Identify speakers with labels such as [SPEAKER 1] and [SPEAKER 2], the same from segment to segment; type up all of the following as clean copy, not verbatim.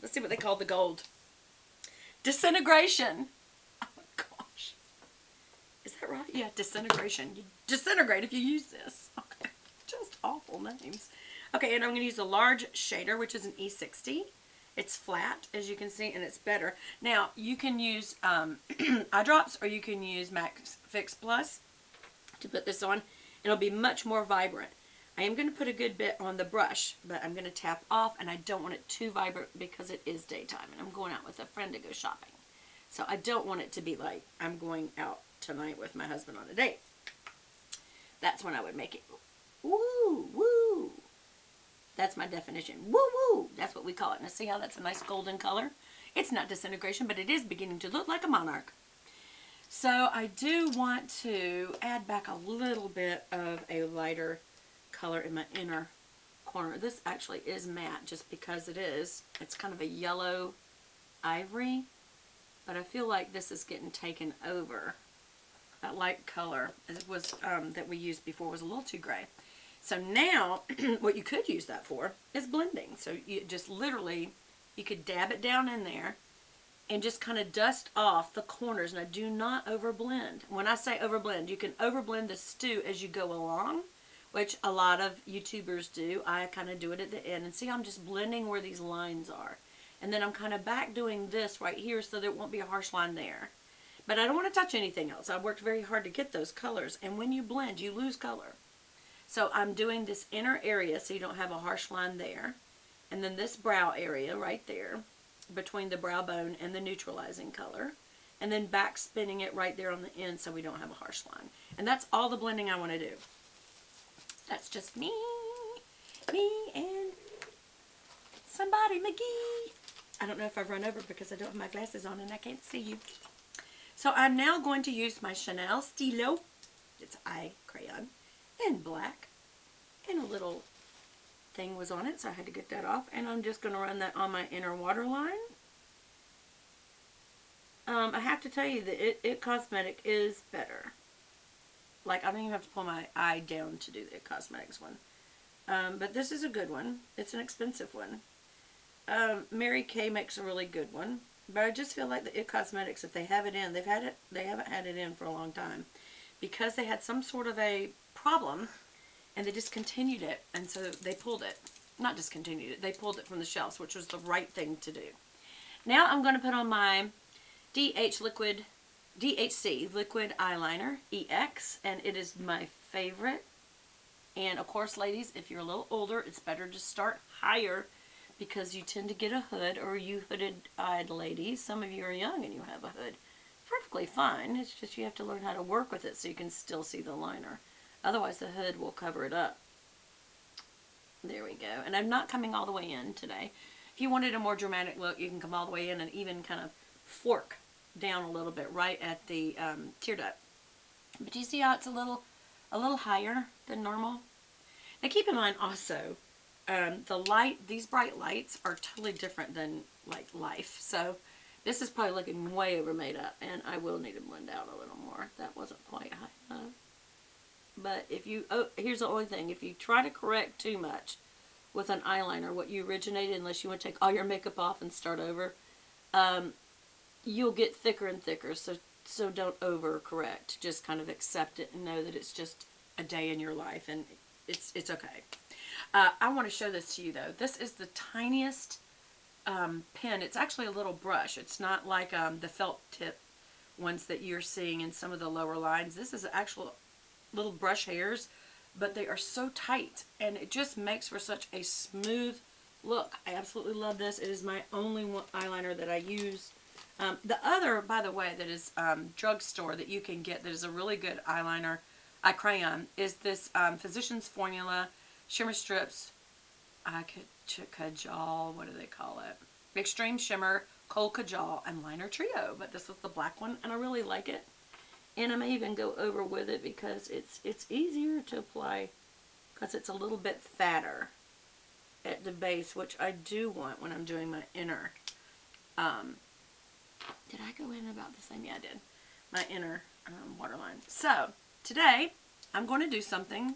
[SPEAKER 1] Let's see what they call the gold. Disintegration. Oh my gosh. Is that right? Yeah, disintegration. You disintegrate if you use this. Okay. Just awful names. Okay, and I'm going to use a large shader, which is an E60. It's flat, as you can see, and it's better. Now, you can use eye drops, or you can use Max Fix Plus to put this on. It'll be much more vibrant. I am going to put a good bit on the brush, but I'm going to tap off, and I don't want it too vibrant because it is daytime, and I'm going out with a friend to go shopping. So I don't want it to be like I'm going out tonight with my husband on a date. That's when I would make it woo, woo. That's my definition. Woo, woo. That's what we call it. Now see how that's a nice golden color? It's not disintegration, but it is beginning to look like a monarch. So I do want to add back a little bit of a lighter color in my inner corner. This actually is matte just because it is. It's kind of a yellow ivory, but I feel like this is getting taken over. That light color was that we used before was a little too gray. So now, what you could use that for is blending. So you just literally, you could dab it down in there and just kind of dust off the corners. Now, do not overblend. When I say overblend, you can overblend the stew as you go along, which a lot of YouTubers do. I kind of do it at the end. And see, I'm just blending where these lines are. And then I'm kind of back doing this right here so there won't be a harsh line there. But I don't want to touch anything else. I worked very hard to get those colors. And when you blend, you lose color. So I'm doing this inner area so you don't have a harsh line there. And then this brow area right there between the brow bone and the neutralizing color. And then back spinning it right there on the end so we don't have a harsh line. And that's all the blending I want to do. That's just me and somebody McGee. I don't know if I've run over because I don't have my glasses on and I can't see you. So I'm now going to use my Chanel Stilo. It's eye crayon. In black, and a little thing was on it, so I had to get that off, and I'm just going to run that on my inner waterline. I have to tell you that It Cosmetic is better. Like, I don't even have to pull my eye down to do the It Cosmetics one. But this is a good one. It's an expensive one. Mary Kay makes a really good one, but I just feel like the It Cosmetics, if they have it in, they haven't had it in for a long time, because they had some sort of a problem and they discontinued it, and so they pulled it. Not discontinued it, they pulled it from the shelves, which was the right thing to do. Now I'm going to put on my DHC Liquid Eyeliner EX, and it is my favorite. And of course, ladies, if you're a little older, it's better to start higher because you tend to get a hood, or you hooded-eyed ladies. Some of you are young and you have a hood. Perfectly fine. It's just you have to learn how to work with it so you can still see the liner. Otherwise, the hood will cover it up. There we go. And I'm not coming all the way in today. If you wanted a more dramatic look, you can come all the way in and even kind of fork down a little bit right at the tear duct. But you see how it's a little higher than normal? Now keep in mind also, these bright lights are totally different than like life. So this is probably looking way over made up, and I will need to blend out a little more. That wasn't quite high enough. But if you, here's the only thing, if you try to correct too much with an eyeliner, what you originated, unless you want to take all your makeup off and start over, you'll get thicker and thicker. So don't over correct. Just kind of accept it and know that it's just a day in your life, and it's okay. I want to show this to you though. This is the tiniest pen. It's actually a little brush. It's not like the felt tip ones that you're seeing in some of the lower lines. This is actual little brush hairs, but they are so tight, and it just makes for such a smooth look. I absolutely love this. It is my only eyeliner that I use. The other, by the way, that is drugstore that you can get that is a really good eyeliner, eye crayon, is this Physicians Formula Shimmer Strips Kajal, what do they call it? Extreme Shimmer Kohl Kajal and Liner Trio. But this is the black one, and I really like it. And I may even go over with it because it's easier to apply because it's a little bit fatter at the base, which I do want when I'm doing my inner. Did I go in about the same? Yeah, I did. My inner waterline. So, today, I'm going to do something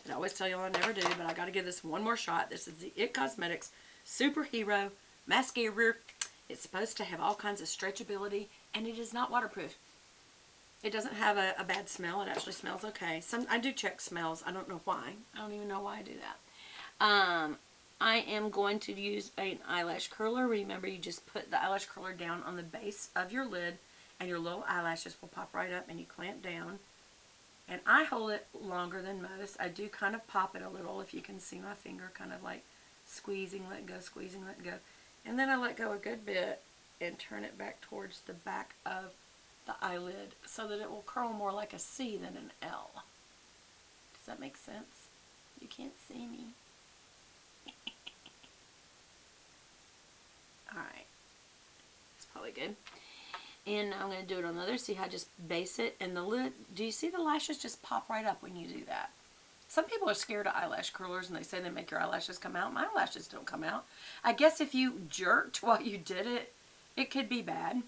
[SPEAKER 1] that I always tell you I never do, but I got to give this one more shot. This is the It Cosmetics Superhero mascara. It's supposed to have all kinds of stretchability, and it is not waterproof. It doesn't have a bad smell. It actually smells okay. I do check smells. I don't know why. I don't even know why I do that. I am going to use an eyelash curler. Remember, you just put the eyelash curler down on the base of your lid, and your little eyelashes will pop right up, and you clamp down. And I hold it longer than most. I do kind of pop it a little, if you can see my finger, kind of like squeezing, let go, squeezing, let go. And then I let go a good bit and turn it back towards the back of the eyelid so that it will curl more like a C than an L. Does that make sense? You can't see me. Alright. It's probably good. And I'm going to do it on the other. See how I just base it? And the lid, do you see the lashes just pop right up when you do that? Some people are scared of eyelash curlers and they say they make your eyelashes come out. My eyelashes don't come out. I guess if you jerked while you did it, it could be bad.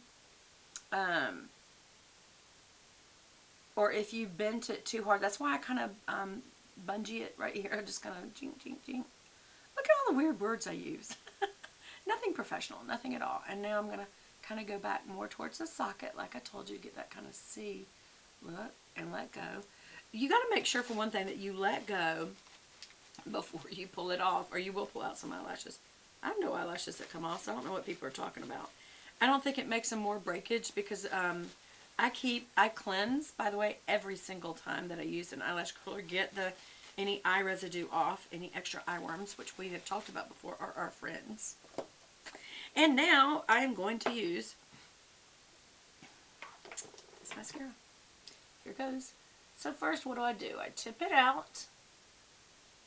[SPEAKER 1] Or if you bent it too hard. That's why I kind of bungee it right here. I just kind of jink, jink, jink. Look at all the weird words I use. Nothing professional. Nothing at all. And now I'm going to kind of go back more towards the socket, like I told you, get that kind of C. Look, and let go. You got to make sure, for one thing, that you let go before you pull it off, or you will pull out some eyelashes. I have no eyelashes that come off, so I don't know what people are talking about. I don't think it makes them more breakage, because I cleanse, by the way, every single time that I use an eyelash curler. Get any eye residue off, any extra eye worms, which we have talked about before, are our friends. And now I am going to use this mascara. Here goes. So first, what do? I tip it out.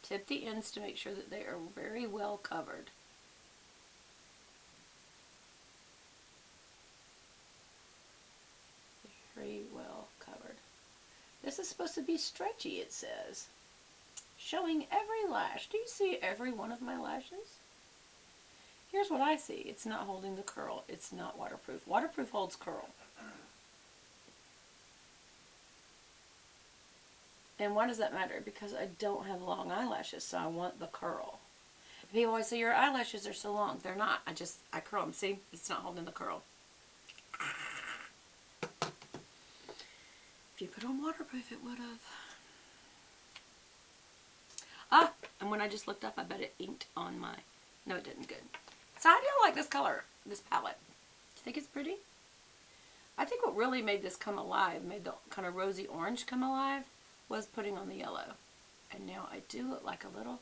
[SPEAKER 1] Tip the ends to make sure that they are very well covered. Very well covered. This is supposed to be stretchy, it says. Showing every lash. Do you see every one of my lashes? Here's what I see. It's not holding the curl. It's not waterproof. Waterproof holds curl. And why does that matter? Because I don't have long eyelashes, so I want the curl. People always say, your eyelashes are so long. They're not. I curl them. See? It's not holding the curl. If you put on waterproof, it would have. Ah! And when I just looked up, I bet it inked on my... No, it didn't. Good. So how do y'all like this color, this palette? Do you think it's pretty? I think what really made this come alive, made the kind of rosy orange come alive, was putting on the yellow. And now I do look like a little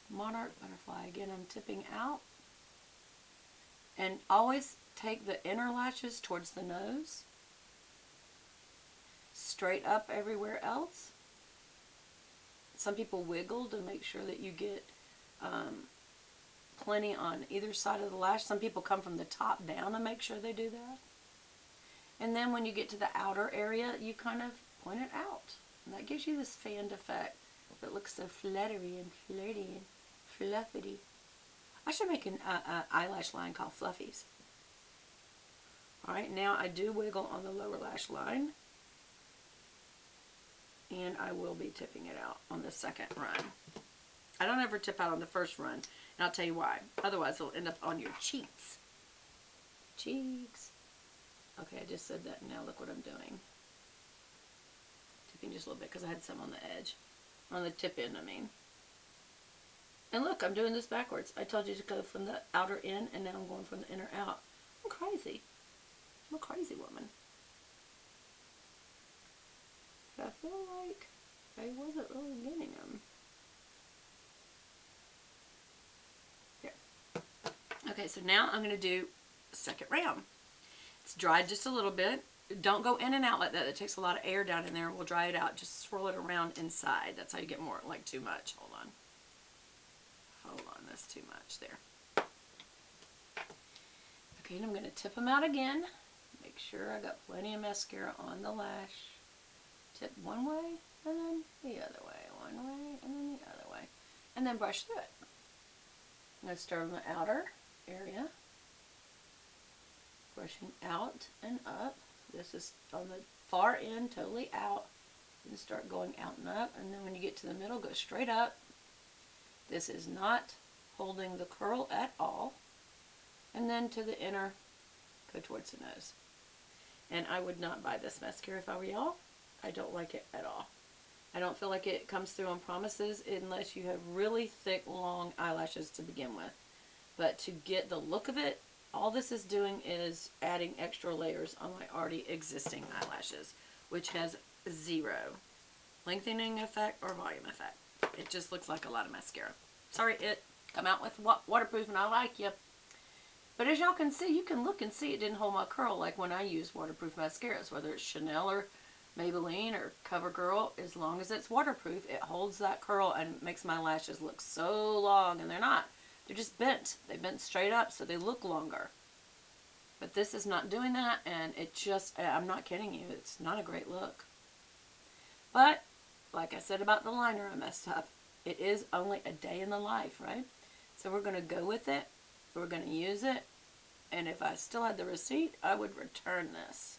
[SPEAKER 1] monarch butterfly. Again, I'm tipping out. And always take the inner lashes towards the nose. Straight up everywhere else. Some people wiggle to make sure that you get plenty on either side of the lash. Some people come from the top down and make sure they do that. And then when you get to the outer area, you kind of point it out. And that gives you this fanned effect that looks so fluttery and flirty and fluffity. I should make an eyelash line called Fluffies. Alright, now I do wiggle on the lower lash line. And I will be tipping it out on the second run. I don't ever tip out on the first run. And I'll tell you why. Otherwise, it'll end up on your cheeks. Cheeks. Okay, I just said that. And now look what I'm doing. Tipping just a little bit because I had some on the edge. On the tip end, I mean. And look, I'm doing this backwards. I told you to go from the outer in, and now I'm going from the inner out. I'm crazy. I'm a crazy woman. But I feel like I wasn't really getting them. Okay, so now I'm going to do the second round. It's dried just a little bit. Don't go in and out like that. It takes a lot of air down in there. We'll dry it out. Just swirl it around inside. That's how you get more, like too much. Hold on. Hold on, that's too much there. Okay, and I'm going to tip them out again. Make sure I got plenty of mascara on the lash. Tip one way, and then the other way. One way, and then the other way. And then brush through it. I'm going to start on the outer area. Brushing out and up. This is on the far end, totally out. And start going out and up. And then when you get to the middle, go straight up. This is not holding the curl at all. And then to the inner, go towards the nose. And I would not buy this mascara if I were y'all. I don't like it at all. I don't feel like it comes through on promises unless you have really thick, long eyelashes to begin with. But to get the look of it, all this is doing is adding extra layers on my already existing eyelashes, which has zero lengthening effect or volume effect. It just looks like a lot of mascara. Sorry, it come out with waterproof and I like you. But as y'all can see, you can look and see it didn't hold my curl like when I use waterproof mascaras, whether it's Chanel or Maybelline or CoverGirl. As long as it's waterproof, it holds that curl and makes my lashes look so long, and they're not. They're just bent. They bent straight up, so they look longer. But this is not doing that, and it just, I'm not kidding you, it's not a great look. But, like I said about the liner I messed up, it is only a day in the life, right? So we're going to go with it. We're going to use it. And if I still had the receipt, I would return this.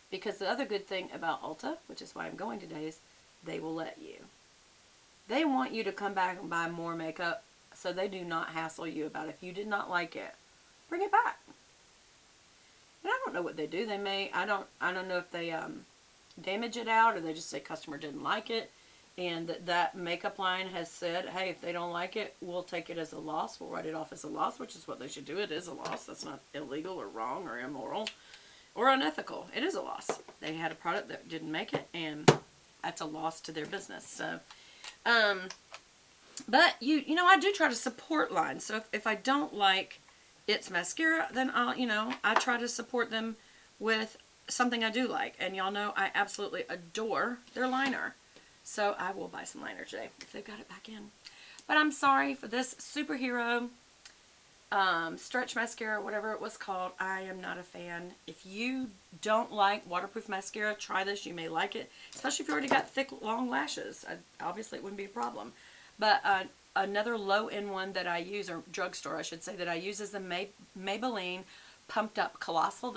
[SPEAKER 1] Because the other good thing about Ulta, which is why I'm going today, is they will let you. They want you to come back and buy more makeup, so they do not hassle you about if you did not like it, bring it back. And I don't know what they do. They may, I don't know if they damage it out or they just say customer didn't like it. And that makeup line has said, hey, if they don't like it, we'll take it as a loss. We'll write it off as a loss, which is what they should do. It is a loss. That's not illegal or wrong or immoral or unethical. It is a loss. They had a product that didn't make it, and that's a loss to their business. So, but you know, I do try to support lines. So if I don't like its mascara, then I try to support them with something I do like. And y'all know I absolutely adore their liner. So I will buy some liner today if they've got it back in. But I'm sorry for this superhero stretch mascara, whatever it was called. I am not a fan. If you don't like waterproof mascara, try this. You may like it, especially if you already got thick, long lashes. Obviously, it wouldn't be a problem. But another low-end one that I use, or drugstore, I should say, that I use is the Maybelline Pumped Up Colossal.